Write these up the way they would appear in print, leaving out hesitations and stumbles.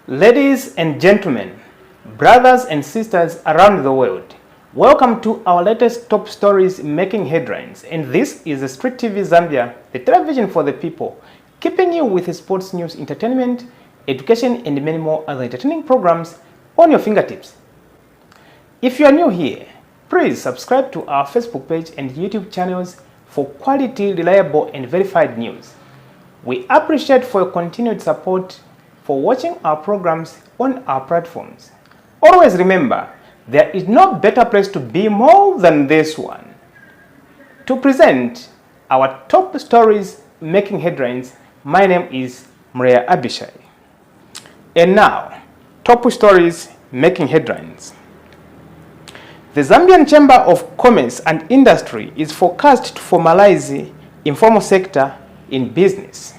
Ladies and gentlemen, brothers and sisters around the world, welcome to our latest top stories making headlines. And this is Street TV Zambia, the television for the people, keeping you with sports news, entertainment, education, and many more other entertaining programs on your fingertips. If you are new here, please subscribe to our Facebook page and YouTube channels for quality, reliable, and verified news. We appreciate for your continued support for watching our programs on our platforms. Always remember, there is no better place to be more than this one. To present our top stories making headlines, my name is Maria Abishai. And now, top stories making headlines. The Zambian Chamber of Commerce and Industry is forecast to formalize the informal sector in business.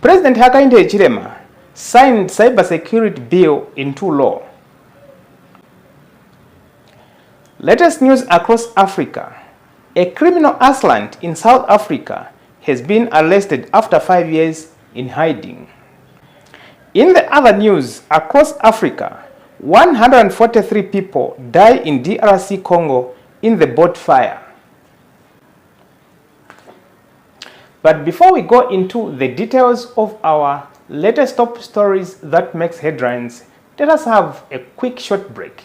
President Hichilema signed cybersecurity bill into law. Latest news across Africa. A criminal assailant in South Africa has been arrested after 5 years in hiding. In the other news across Africa, 143 people died in DRC Congo in the boat fire. But before we go into the details of our latest top stories that makes headlines, let us have a quick short break.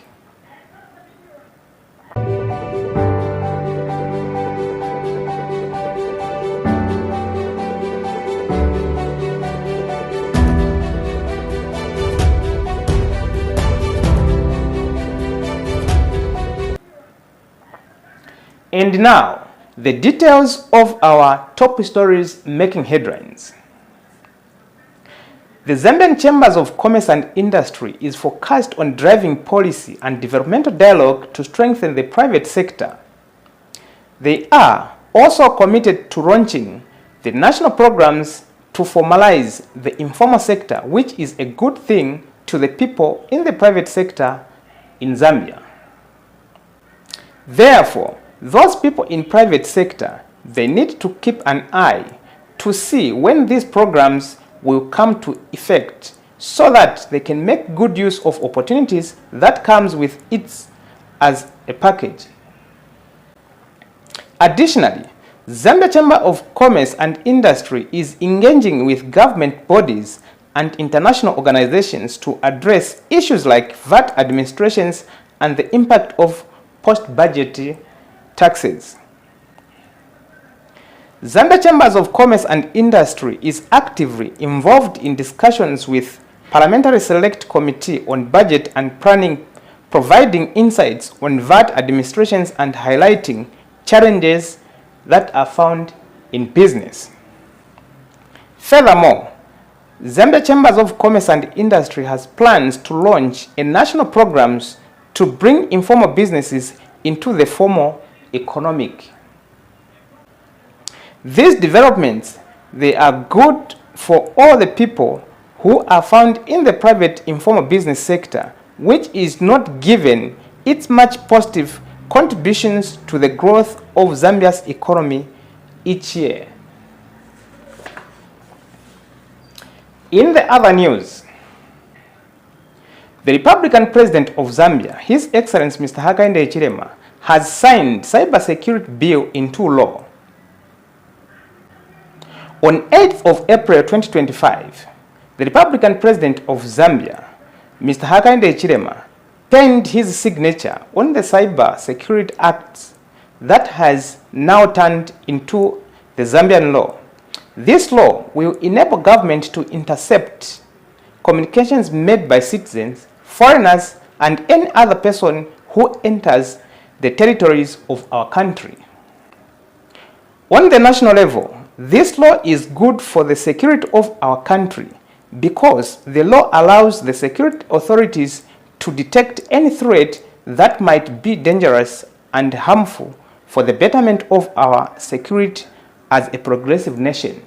And now, the details of our top stories making headlines. The Zambian Chambers of Commerce and Industry is focused on driving policy and developmental dialogue to strengthen the private sector. They are also committed to launching the national programs to formalize the informal sector, which is a good thing to the people in the private sector in Zambia. Therefore, those people in private sector, they need to keep an eye to see when these programs will come to effect so that they can make good use of opportunities that comes with it as a package. Additionally, Zambia Chamber of Commerce and Industry is engaging with government bodies and international organizations to address issues like VAT administrations and the impact of post-budget taxes. Zambia Chambers of Commerce and Industry is actively involved in discussions with Parliamentary Select Committee on Budget and Planning, providing insights on VAT administrations and highlighting challenges that are found in business. Furthermore, Zambia Chambers of Commerce and Industry has plans to launch a national programs to bring informal businesses into the formal economic. These developments, they are good for all the people who are found in the private informal business sector, which is not given its much positive contributions to the growth of Zambia's economy each year. In the other news, the Republican President of Zambia, His Excellency Mr. Hichilema, has signed cybersecurity bill into law. On 8th of April 2025, the Republican President of Zambia, Mr. Hichilema, penned his signature on the Cyber Security Act that has now turned into the Zambian law. This law will enable government to intercept communications made by citizens, foreigners, and any other person who enters the territories of our country. On the national level, this law is good for the security of our country because the law allows the security authorities to detect any threat that might be dangerous and harmful for the betterment of our security as a progressive nation.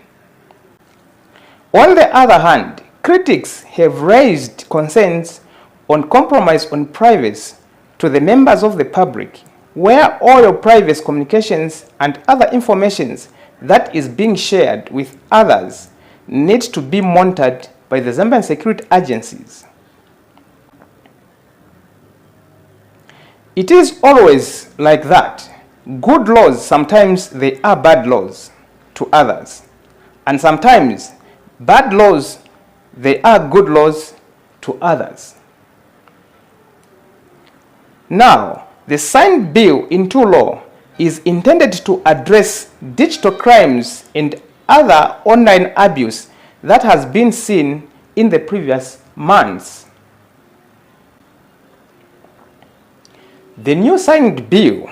On the other hand, critics have raised concerns on compromise on privacy to the members of the public, where all your private communications and other informations that is being shared with others need to be monitored by the Zambian security agencies. It is always like that. Good laws, sometimes they are bad laws to others. And sometimes bad laws, they are good laws to others. Now, the signed bill into law is intended to address digital crimes and other online abuse that has been seen in the previous months. The new signed bill,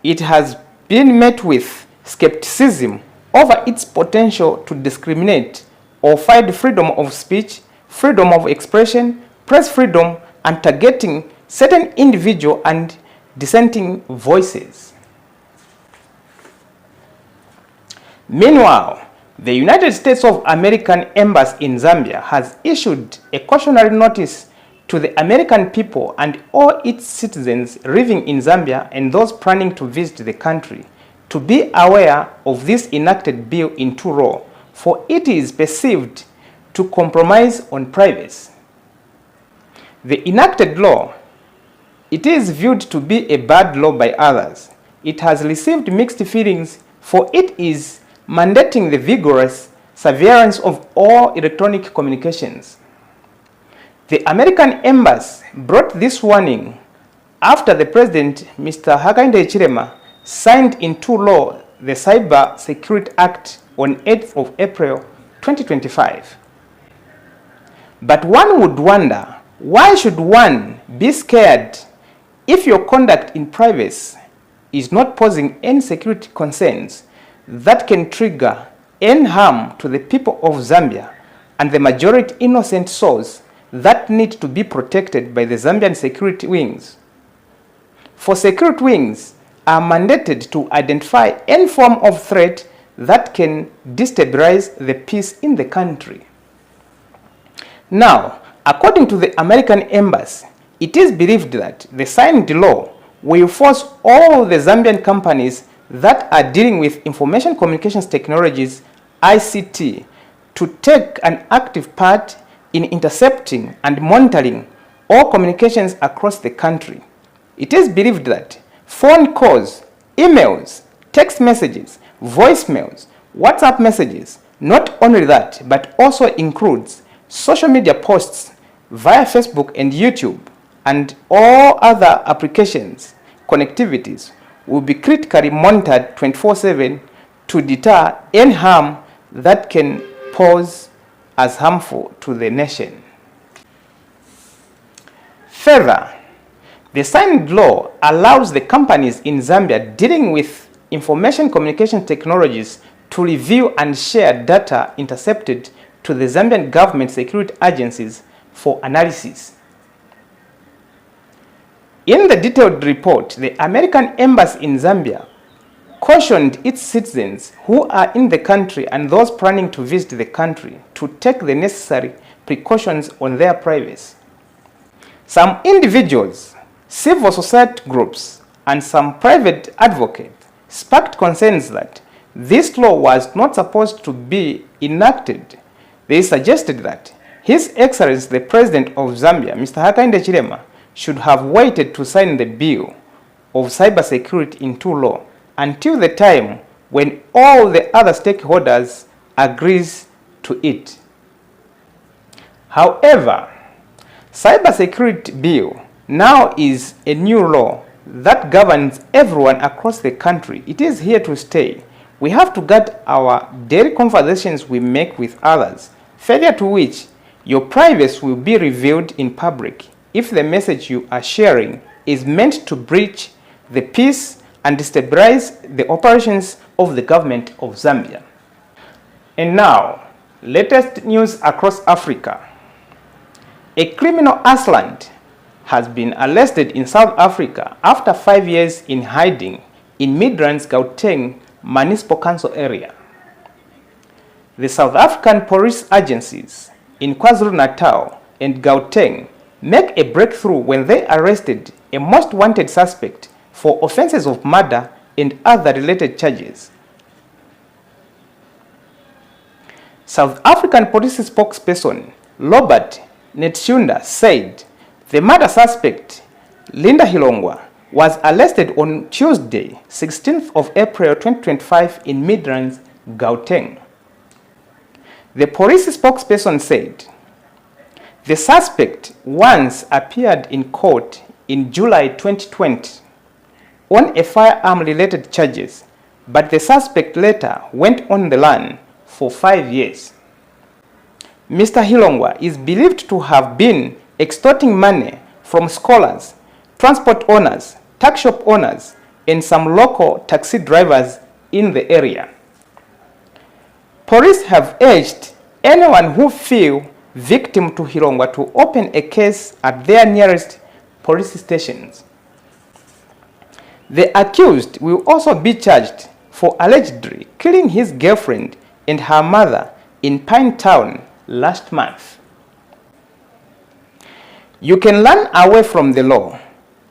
it has been met with skepticism over its potential to discriminate or fight freedom of speech, freedom of expression, press freedom, and targeting certain individual and dissenting voices. Meanwhile, the United States of American Embassy in Zambia has issued a cautionary notice to the American people and all its citizens living in Zambia and those planning to visit the country to be aware of this enacted bill into law, for it is perceived to compromise on privacy. The enacted law, it is viewed to be a bad law by others. It has received mixed feelings, for it is mandating the vigorous surveillance of all electronic communications. The American Embassy brought this warning after the President, Mr. Hichilema, signed into law the Cyber Security Act on 8th of April 2025. But one would wonder, why should one be scared if your conduct in privacy is not posing any security concerns that can trigger any harm to the people of Zambia and the majority innocent souls that need to be protected by the Zambian security wings? For security wings are mandated to identify any form of threat that can destabilize the peace in the country. Now, according to the American Embassy, it is believed that the signed law will force all the Zambian companies that are dealing with information communications technologies, ICT, to take an active part in intercepting and monitoring all communications across the country. It is believed that phone calls, emails, text messages, voicemails, WhatsApp messages, not only that, but also includes social media posts via Facebook and YouTube and all other applications, connectivities will be critically monitored 24/7 to deter any harm that can pose as harmful to the nation. Further, the signed law allows the companies in Zambia dealing with information communication technologies to review and share data intercepted to the Zambian government security agencies for analysis. In the detailed report, the American Embassy in Zambia cautioned its citizens who are in the country and those planning to visit the country to take the necessary precautions on their privacy. Some individuals, civil society groups, and some private advocates sparked concerns that this law was not supposed to be enacted. They suggested that His Excellency the President of Zambia, Mr. Hichilema, should have waited to sign the bill of cybersecurity into law until the time when all the other stakeholders agrees to it. However, cybersecurity bill now is a new law that governs everyone across the country. It is here to stay. We have to guard our daily conversations we make with others, failure to which your privacy will be revealed in public if the message you are sharing is meant to breach the peace and destabilize the operations of the government of Zambia. And now, latest news across Africa. A criminal assailant has been arrested in South Africa after 5 years in hiding in Midrand's Gauteng Municipal Council area. The South African police agencies in KwaZulu-Natal and Gauteng make a breakthrough when they arrested a most wanted suspect for offenses of murder and other related charges. South African police spokesperson Robert Netshunda said the murder suspect, Linda Hilongwa, was arrested on Tuesday, 16th of April 2025 in Midrand, Gauteng. The police spokesperson said the suspect once appeared in court in July 2020 on a firearm-related charges, but the suspect later went on the run for 5 years. Mr. Hilongwa is believed to have been extorting money from scholars, transport owners, tax shop owners, and some local taxi drivers in the area. Police have urged anyone who feel victim to Hilongwa to open a case at their nearest police stations. The accused will also be charged for allegedly killing his girlfriend and her mother in Pinetown last month. You can run away from the law,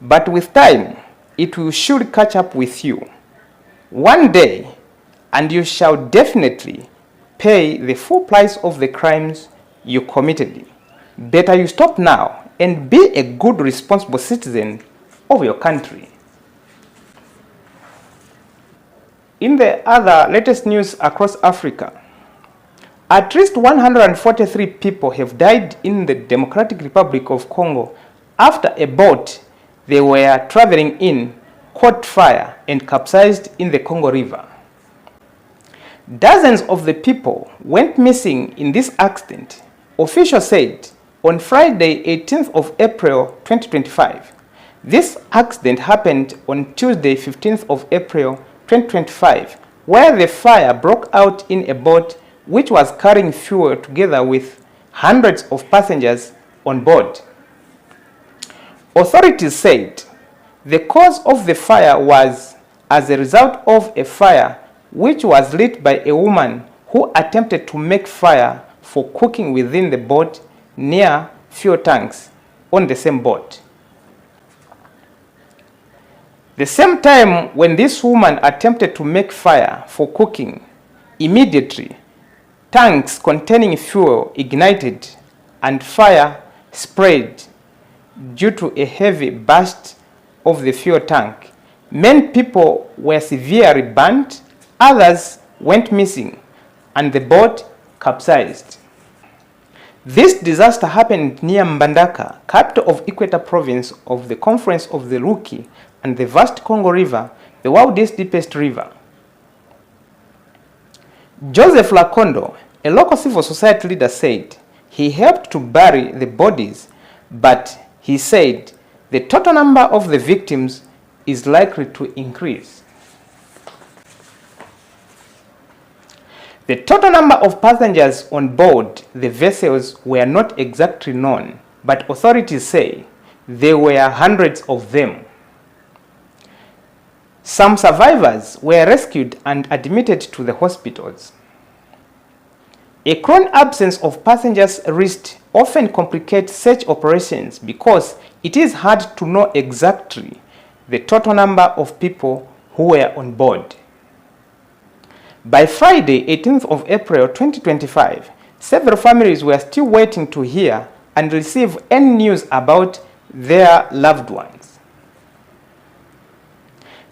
but with time, it will surely catch up with you. One day, and you shall definitely pay the full price of the crimes you committed. Better you stop now and be a good, responsible citizen of your country. In the other latest news across Africa, at least 143 people have died in the Democratic Republic of Congo after a boat they were traveling in caught fire and capsized in the Congo River. Dozens of the people went missing in this accident, officials said on Friday, 18th of April 2025. This accident happened on Tuesday, 15th of April 2025, where the fire broke out in a boat which was carrying fuel together with hundreds of passengers on board. Authorities said the cause of the fire was as a result of a fire which was lit by a woman who attempted to make fire for cooking within the boat near fuel tanks on the same boat. The same time when this woman attempted to make fire for cooking, immediately tanks containing fuel ignited and fire spread due to a heavy burst of the fuel tank. Many people were severely burnt, others went missing, and the boat capsized. This disaster happened near Mbandaka, capital of Equator province of the confluence of the Ruki and the vast Congo River, the world's deepest river. Joseph Lakondo, a local civil society leader, said he helped to bury the bodies, but he said the total number of the victims is likely to increase. The total number of passengers on board the vessels were not exactly known, but authorities say there were hundreds of them. Some survivors were rescued and admitted to the hospitals. A chronic absence of passengers' risk often complicates search operations because it is hard to know exactly the total number of people who were on board. By Friday, 18th of April 2025, several families were still waiting to hear and receive any news about their loved ones.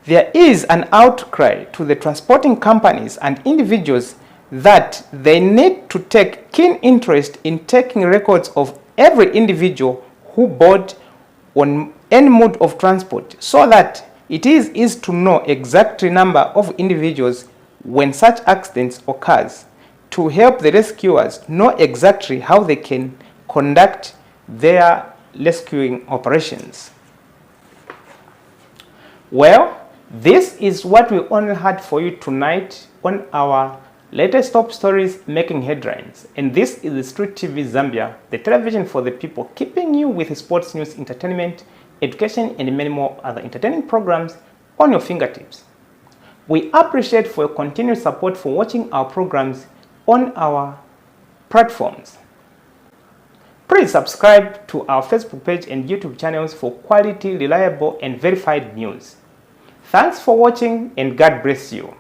There is an outcry to the transporting companies and individuals that they need to take keen interest in taking records of every individual who board on any mode of transport so that it is easy to know exact number of individuals when such accidents occurs, to help the rescuers know exactly how they can conduct their rescuing operations. Well, this is what we only had for you tonight on our latest top stories making headlines. And this is the Street TV Zambia, the television for the people, keeping you with sports news, entertainment, education, and many more other entertaining programs on your fingertips. We appreciate for your continued support for watching our programs on our platforms. Please subscribe to our Facebook page and YouTube channels for quality, reliable, and verified news. Thanks for watching, and God bless you.